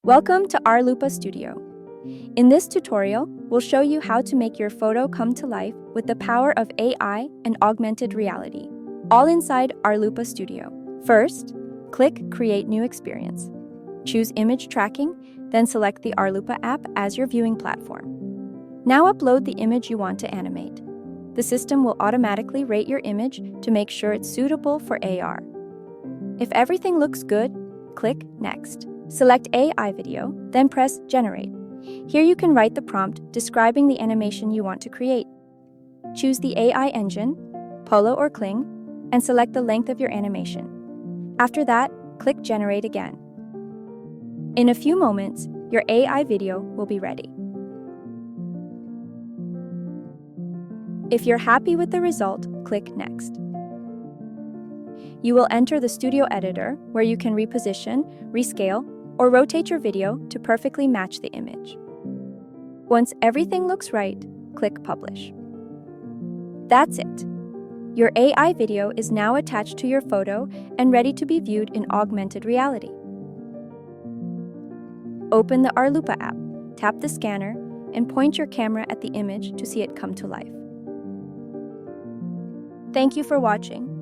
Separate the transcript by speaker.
Speaker 1: Welcome to ARLOOPA Studio. In this tutorial, we'll show you how to make your photo come to life with the power of AI and augmented reality, all inside ARLOOPA Studio. First, click Create New Experience. Choose Image Tracking, then select the ARLOOPA app as your viewing platform. Now upload the image you want to animate. The system will automatically rate your image to make sure it's suitable for AR. If everything looks good, click Next. Select AI video, then press Generate. Here you can write the prompt describing the animation you want to create. Choose the AI engine, Polo or Kling, and select the length of your animation. After that, click Generate again. In a few moments, your AI video will be ready. If you're happy with the result, click Next. You will enter the Studio Editor, where you can reposition, rescale, or rotate your video to perfectly match the image. Once everything looks right, click Publish. That's it. Your AI video is now attached to your photo and ready to be viewed in augmented reality. Open the ARLOOPA app, tap the scanner, and point your camera at the image to see it come to life. Thank you for watching.